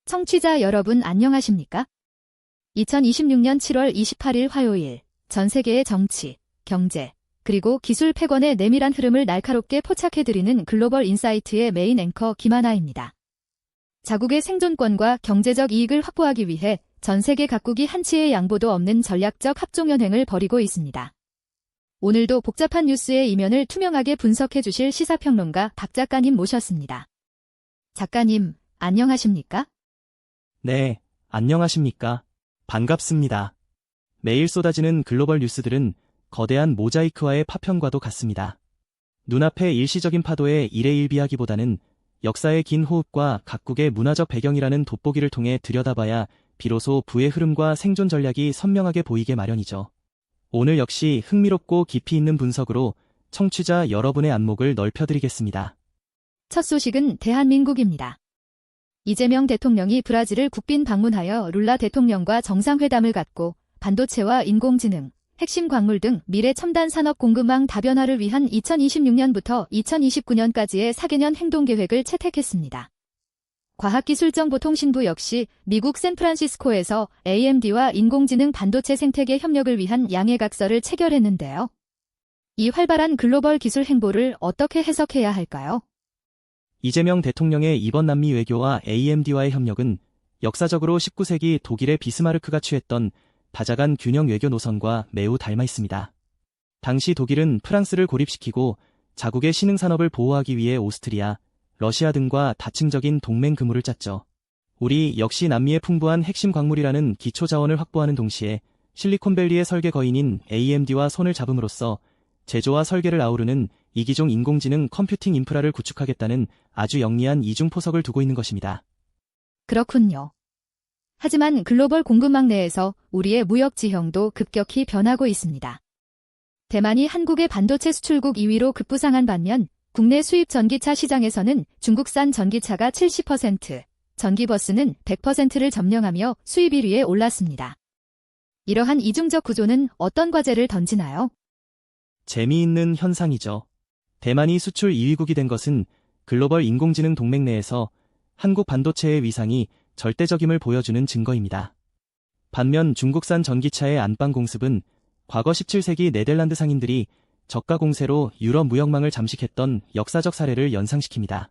청취자 여러분 안녕하십니까? 2026년 7월 28일 화요일 전 세계의 정치, 경제, 그리고 기술 패권의 내밀한 흐름을 날카롭게 포착해드리는 글로벌 인사이트의 메인 앵커 김하나입니다. 자국의 생존권과 경제적 이익을 확보하기 위해 전 세계 각국이 한치의 양보도 없는 전략적 합종연횡을 벌이고 있습니다. 오늘도 복잡한 뉴스의 이면을 투명하게 분석해 주실 시사평론가 박 작가님 모셨습니다. 작가님, 안녕하십니까? 네, 안녕하십니까? 반갑습니다. 매일 쏟아지는 글로벌 뉴스들은 거대한 모자이크와의 파편과도 같습니다. 눈앞의 일시적인 파도에 일희일비하기보다는 역사의 긴 호흡과 각국의 문화적 배경이라는 돋보기를 통해 들여다봐야 비로소 부의 흐름과 생존 전략이 선명하게 보이게 마련이죠. 오늘 역시 흥미롭고 깊이 있는 분석으로 청취자 여러분의 안목을 넓혀드리겠습니다. 첫 소식은 대한민국입니다. 이재명 대통령이 브라질을 국빈 방문하여 룰라 대통령과 정상회담을 갖고 반도체와 인공지능, 핵심 광물 등 미래 첨단 산업 공급망 다변화를 위한 2026년부터 2029년까지의 4개년 행동계획을 채택했습니다. 과학기술정보통신부 역시 미국 샌프란시스코에서 AMD와 인공지능 반도체 생태계 협력을 위한 양해각서를 체결했는데요. 이 활발한 글로벌 기술 행보를 어떻게 해석해야 할까요? 이재명 대통령의 이번 남미 외교와 AMD와의 협력은 역사적으로 19세기 독일의 비스마르크가 취했던 다자간 균형 외교 노선과 매우 닮아 있습니다. 당시 독일은 프랑스를 고립시키고 자국의 신흥산업을 보호하기 위해 오스트리아, 러시아 등과 다층적인 동맹 그물을 짰죠. 우리 역시 남미의 풍부한 핵심 광물이라는 기초 자원을 확보하는 동시에 실리콘밸리의 설계 거인인 AMD와 손을 잡음으로써 제조와 설계를 아우르는 이기종 인공지능 컴퓨팅 인프라를 구축하겠다는 아주 영리한 이중포석을 두고 있는 것입니다. 그렇군요. 하지만 글로벌 공급망 내에서 우리의 무역 지형도 급격히 변하고 있습니다. 대만이 한국의 반도체 수출국 2위로 급부상한 반면 국내 수입 전기차 시장에서는 중국산 전기차가 70%, 전기버스는 100%를 점령하며 수입 1위에 올랐습니다. 이러한 이중적 구조는 어떤 과제를 던지나요? 재미있는 현상이죠. 대만이 수출 2위국이 된 것은 글로벌 인공지능 동맹 내에서 한국 반도체의 위상이 절대적임을 보여주는 증거입니다. 반면 중국산 전기차의 안방 공습은 과거 17세기 네덜란드 상인들이 저가 공세로 유럽 무역망을 잠식했던 역사적 사례를 연상시킵니다.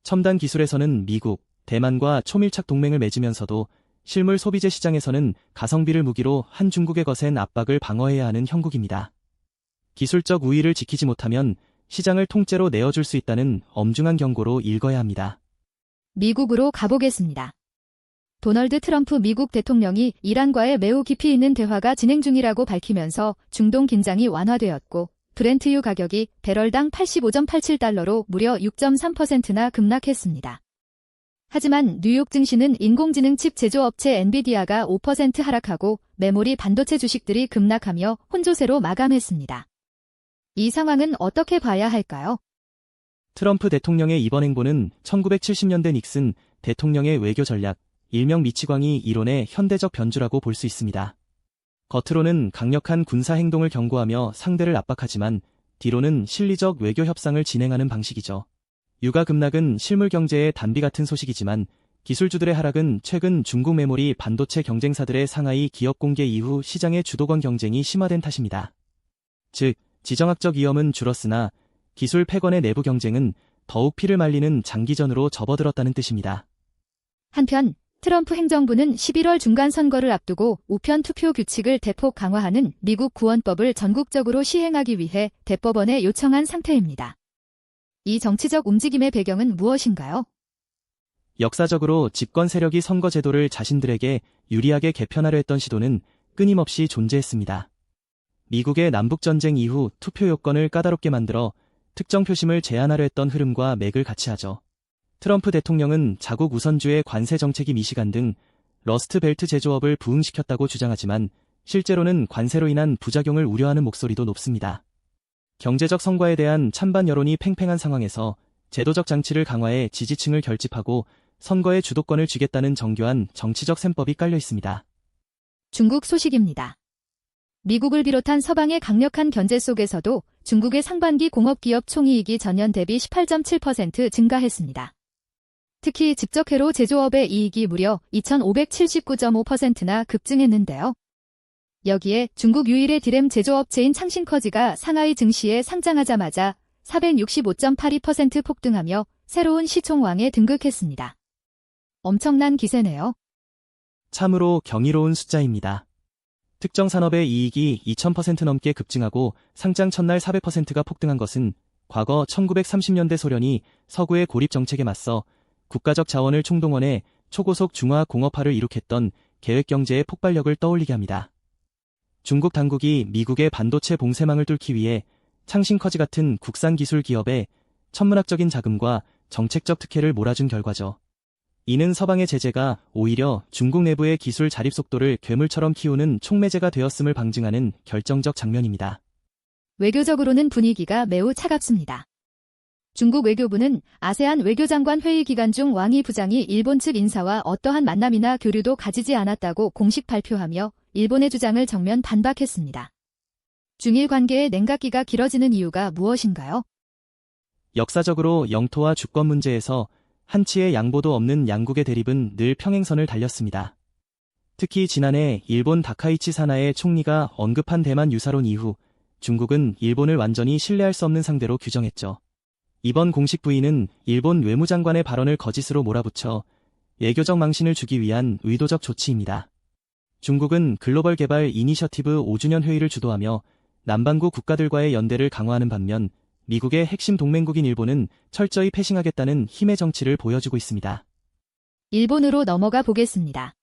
첨단 기술에서는 미국, 대만과 초밀착 동맹을 맺으면서도 실물 소비재 시장에서는 가성비를 무기로 한 중국의 거센 압박을 방어해야 하는 형국입니다. 기술적 우위를 지키지 못하면 시장을 통째로 내어줄 수 있다는 엄중한 경고로 읽어야 합니다. 미국으로 가보겠습니다. 도널드 트럼프 미국 대통령이 이란과의 매우 깊이 있는 대화가 진행 중이라고 밝히면서 중동 긴장이 완화되었고 브렌트유 가격이 배럴당 85.87달러로 무려 6.3%나 급락했습니다. 하지만 뉴욕 증시는 인공지능 칩 제조업체 엔비디아가 5% 하락하고 메모리 반도체 주식들이 급락하며 혼조세로 마감했습니다. 이 상황은 어떻게 봐야 할까요? 트럼프 대통령의 이번 행보는 1970년대 닉슨 대통령의 외교 전략, 일명 미치광이 이론의 현대적 변주라고 볼 수 있습니다. 겉으로는 강력한 군사 행동을 경고하며 상대를 압박하지만 뒤로는 실리적 외교 협상을 진행하는 방식이죠. 유가 급락은 실물 경제의 단비 같은 소식이지만 기술주들의 하락은 최근 중국 메모리 반도체 경쟁사들의 상하이 기업 공개 이후 시장의 주도권 경쟁이 심화된 탓입니다. 즉, 지정학적 위험은 줄었으나 기술 패권의 내부 경쟁은 더욱 피를 말리는 장기전으로 접어들었다는 뜻입니다. 한편 트럼프 행정부는 11월 중간선거를 앞두고 우편 투표 규칙을 대폭 강화하는 미국 구원법을 전국적으로 시행하기 위해 대법원에 요청한 상태입니다. 이 정치적 움직임의 배경은 무엇인가요? 역사적으로 집권 세력이 선거 제도를 자신들에게 유리하게 개편하려 했던 시도는 끊임없이 존재했습니다. 미국의 남북전쟁 이후 투표 요건을 까다롭게 만들어 특정 표심을 제한하려 했던 흐름과 맥을 같이 하죠. 트럼프 대통령은 자국 우선주의 관세 정책이 미시간 등 러스트 벨트 제조업을 부흥시켰다고 주장하지만 실제로는 관세로 인한 부작용을 우려하는 목소리도 높습니다. 경제적 성과에 대한 찬반 여론이 팽팽한 상황에서 제도적 장치를 강화해 지지층을 결집하고 선거의 주도권을 쥐겠다는 정교한 정치적 셈법이 깔려 있습니다. 중국 소식입니다. 미국을 비롯한 서방의 강력한 견제 속에서도 중국의 상반기 공업기업 총이익이 전년 대비 18.7% 증가했습니다. 특히 직접 회로 제조업의 이익이 무려 2,579.5%나 급증했는데요. 여기에 중국 유일의 디램 제조업체인 창신커지가 상하이 증시에 상장하자마자 465.82% 폭등하며 새로운 시총왕에 등극했습니다. 엄청난 기세네요. 참으로 경이로운 숫자입니다. 특정 산업의 이익이 2000% 넘게 급증하고 상장 첫날 400%가 폭등한 것은 과거 1930년대 소련이 서구의 고립 정책에 맞서 국가적 자원을 총동원해 초고속 중화 공업화를 이룩했던 계획경제의 폭발력을 떠올리게 합니다. 중국 당국이 미국의 반도체 봉쇄망을 뚫기 위해 창신커지 같은 국산 기술 기업에 천문학적인 자금과 정책적 특혜를 몰아준 결과죠. 이는 서방의 제재가 오히려 중국 내부의 기술 자립 속도를 괴물처럼 키우는 촉매제가 되었음을 방증하는 결정적 장면입니다. 외교적으로는 분위기가 매우 차갑습니다. 중국 외교부는 아세안 외교장관 회의 기간 중 왕이 부장이 일본 측 인사와 어떠한 만남이나 교류도 가지지 않았다고 공식 발표하며 일본의 주장을 정면 반박했습니다. 중일 관계의 냉각기가 길어지는 이유가 무엇인가요? 역사적으로 영토와 주권 문제에서 한치의 양보도 없는 양국의 대립은 늘 평행선을 달렸습니다. 특히 지난해 일본 다카이치 사나의 총리가 언급한 대만 유사론 이후 중국은 일본을 완전히 신뢰할 수 없는 상대로 규정했죠. 이번 공식 부인은 일본 외무장관의 발언을 거짓으로 몰아붙여 외교적 망신을 주기 위한 의도적 조치입니다. 중국은 글로벌 개발 이니셔티브 5주년 회의를 주도하며 남반구 국가들과의 연대를 강화하는 반면 미국의 핵심 동맹국인 일본은 철저히 패싱하겠다는 힘의 정치를 보여주고 있습니다. 일본으로 넘어가 보겠습니다.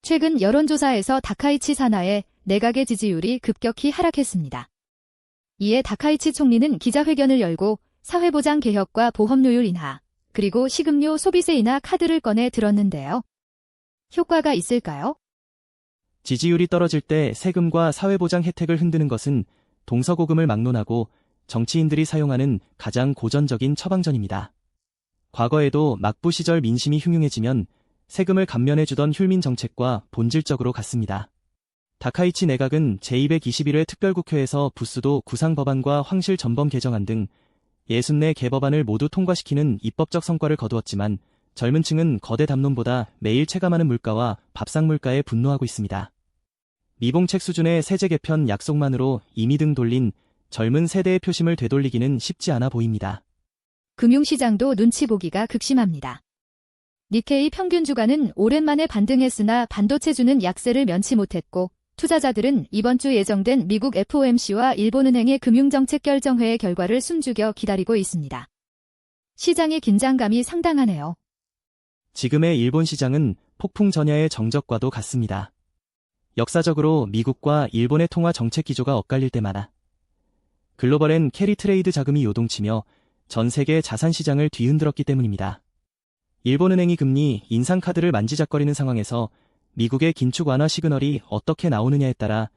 최근 여론조사에서 다카이치 사나의 내각의 지지율이 급격히 하락했습니다. 이에 다카이치 총리는 기자회견을 열고 사회보장 개혁과 보험료율 인하, 그리고 식음료 소비세 인하 카드를 꺼내 들었는데요. 효과가 있을까요? 지지율이 떨어질 때 세금과 사회보장 혜택을 흔드는 것은 동서고금을 막론하고 정치인들이 사용하는 가장 고전적인 처방전입니다. 과거에도 막부 시절 민심이 흉흉해지면 세금을 감면해주던 휴민 정책과 본질적으로 같습니다. 다카이치 내각은 제221회 특별국회에서 부수도 구상법안과 황실 전범 개정안 등 64개 법안을 모두 통과시키는 입법적 성과를 거두었지만 젊은 층은 거대 담론보다 매일 체감하는 물가와 밥상 물가에 분노하고 있습니다. 미봉책 수준의 세제 개편 약속만으로 이미 등 돌린 젊은 세대의 표심을 되돌리기는 쉽지 않아 보입니다. 금융시장도 눈치 보기가 극심합니다. 니케이 평균 주가는 오랜만에 반등했으나 반도체주는 약세를 면치 못했고 투자자들은 이번 주 예정된 미국 FOMC와 일본은행의 금융정책 결정회의 결과를 숨죽여 기다리고 있습니다. 시장의 긴장감이 상당하네요. 지금의 일본 시장은 폭풍 전야의 정적과도 같습니다. 역사적으로 미국과 일본의 통화 정책 기조가 엇갈릴 때마다 글로벌엔 캐리 트레이드 자금이 요동치며 전 세계 자산 시장을 뒤흔들었기 때문입니다. 일본은행이 금리 인상 카드를 만지작거리는 상황에서 미국의 긴축 완화 시그널이 어떻게 나오느냐에 따라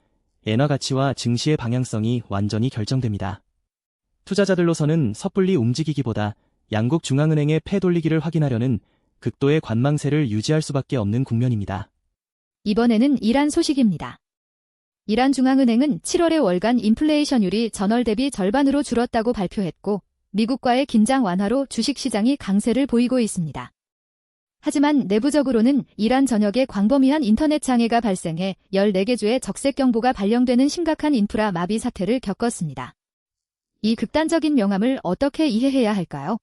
엔화 가치와 증시의 방향성이 완전히 결정됩니다. 투자자들로서는 섣불리 움직이기보다 양국 중앙은행의 패 돌리기를 확인하려는 극도의 관망세를 유지할 수밖에 없는 국면입니다. 이번에는 이란 소식입니다. 이란 중앙은행은 7월의 월간 인플레이션율이 전월 대비 절반으로 줄었다고 발표했고 미국과의 긴장 완화로 주식시장이 강세를 보이고 있습니다. 하지만 내부적으로는 이란 전역에 광범위한 인터넷 장애가 발생해 14개 주의 적색 경보가 발령되는 심각한 인프라 마비 사태를 겪었습니다. 이 극단적인 명암을 어떻게 이해해야 할까요?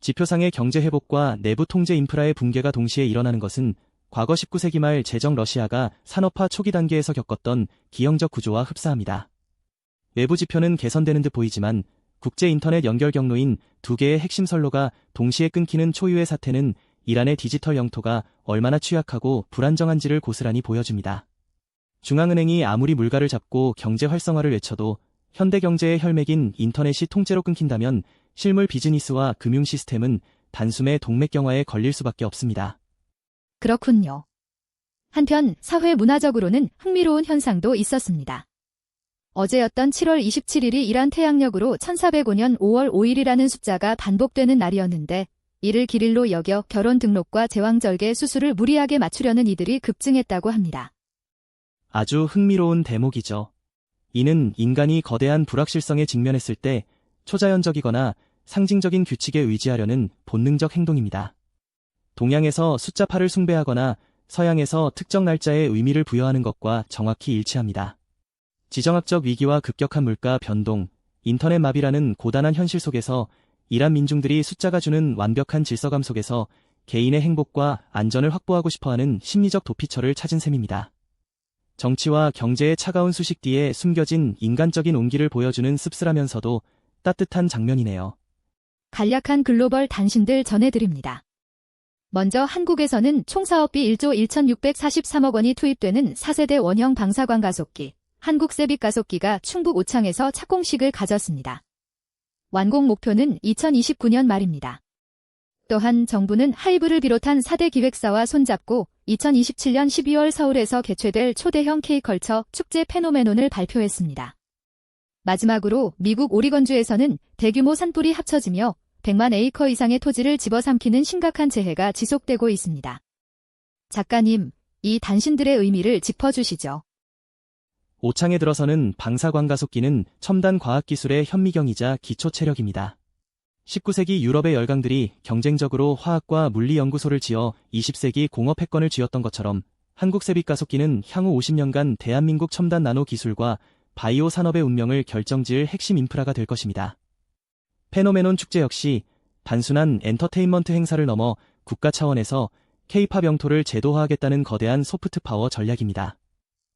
지표상의 경제 회복과 내부 통제 인프라의 붕괴가 동시에 일어나는 것은 과거 19세기 말 제정 러시아가 산업화 초기 단계에서 겪었던 기형적 구조와 흡사합니다. 외부 지표는 개선되는 듯 보이지만 국제 인터넷 연결 경로인 두 개의 핵심 선로가 동시에 끊기는 초유의 사태는 이란의 디지털 영토가 얼마나 취약하고 불안정한지를 고스란히 보여줍니다. 중앙은행이 아무리 물가를 잡고 경제 활성화를 외쳐도 현대 경제의 혈맥인 인터넷이 통째로 끊긴다면 실물 비즈니스와 금융 시스템은 단숨에 동맥경화에 걸릴 수밖에 없습니다. 그렇군요. 한편 사회 문화적으로는 흥미로운 현상도 있었습니다. 어제였던 7월 27일이 이란 태양력으로 1405년 5월 5일이라는 숫자가 반복되는 날이었는데 이를 기릴로 여겨 결혼 등록과 제왕절개 수술을 무리하게 맞추려는 이들이 급증했다고 합니다. 아주 흥미로운 대목이죠. 이는 인간이 거대한 불확실성에 직면했을 때 초자연적이거나 상징적인 규칙에 의지하려는 본능적 행동입니다. 동양에서 숫자 8을 숭배하거나 서양에서 특정 날짜에 의미를 부여하는 것과 정확히 일치합니다. 지정학적 위기와 급격한 물가 변동, 인터넷 마비라는 고단한 현실 속에서 이란 민중들이 숫자가 주는 완벽한 질서감 속에서 개인의 행복과 안전을 확보하고 싶어하는 심리적 도피처를 찾은 셈입니다. 정치와 경제의 차가운 수식 뒤에 숨겨진 인간적인 온기를 보여주는 씁쓸하면서도 따뜻한 장면이네요. 간략한 글로벌 단신들 전해드립니다. 먼저 한국에서는 총 사업비 1조 1,643억 원이 투입되는 4세대 원형 방사광 가속기, 한국세빛 가속기가 충북 오창에서 착공식을 가졌습니다. 완공 목표는 2029년 말입니다. 또한 정부는 하이브를 비롯한 4대 기획사와 손잡고 2027년 12월 서울에서 개최될 초대형 K컬처 축제 페노메논을 발표했습니다. 마지막으로 미국 오리건주에서는 대규모 산불이 합쳐지며 100만 에이커 이상의 토지를 집어삼키는 심각한 재해가 지속되고 있습니다. 작가님, 이 단신들의 의미를 짚어주시죠. 오창에 들어서는 방사광 가속기는 첨단 과학기술의 현미경이자 기초체력입니다. 19세기 유럽의 열강들이 경쟁적으로 화학과 물리 연구소를 지어 20세기 공업 패권을 쥐었던 것처럼 한국 세빛 가속기는 향후 50년간 대한민국 첨단 나노 기술과 바이오 산업의 운명을 결정지을 핵심 인프라가 될 것입니다. 페노메논 축제 역시 단순한 엔터테인먼트 행사를 넘어 국가 차원에서 K-팝 영토를 제도화하겠다는 거대한 소프트 파워 전략입니다.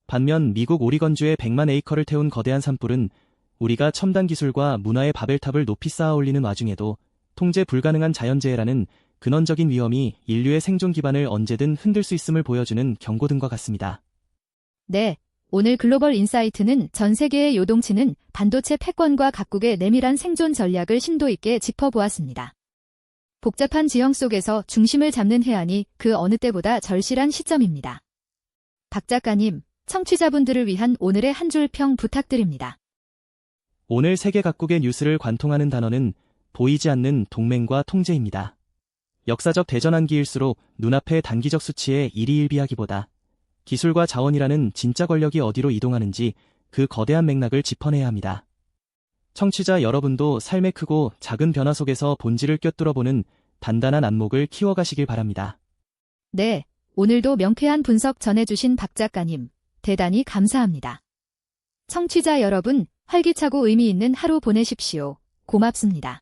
반면 미국 오리건주의 100만 에이커를 태운 거대한 산불은 우리가 첨단 기술과 문화의 바벨탑을 높이 쌓아 올리는 와중에도 통제 불가능한 자연재해라는 근원적인 위험이 인류의 생존 기반을 언제든 흔들 수 있음을 보여주는 경고등과 같습니다. 네, 오늘 글로벌 인사이트는 전 세계의 요동치는 반도체 패권과 각국의 내밀한 생존 전략을 심도 있게 짚어보았습니다. 복잡한 지형 속에서 중심을 잡는 해안이 그 어느 때보다 절실한 시점입니다. 박 작가님, 청취자분들을 위한 오늘의 한 줄 평 부탁드립니다. 오늘 세계 각국의 뉴스를 관통하는 단어는 보이지 않는 동맹과 통제입니다. 역사적 대전환기일수록 눈앞의 단기적 수치에 일희일비하기보다 기술과 자원이라는 진짜 권력이 어디로 이동하는지 그 거대한 맥락을 짚어내야 합니다. 청취자 여러분도 삶의 크고 작은 변화 속에서 본질을 꿰뚫어보는 단단한 안목을 키워가시길 바랍니다. 네, 오늘도 명쾌한 분석 전해주신 박 작가님, 대단히 감사합니다. 청취자 여러분, 활기차고 의미 있는 하루 보내십시오. 고맙습니다.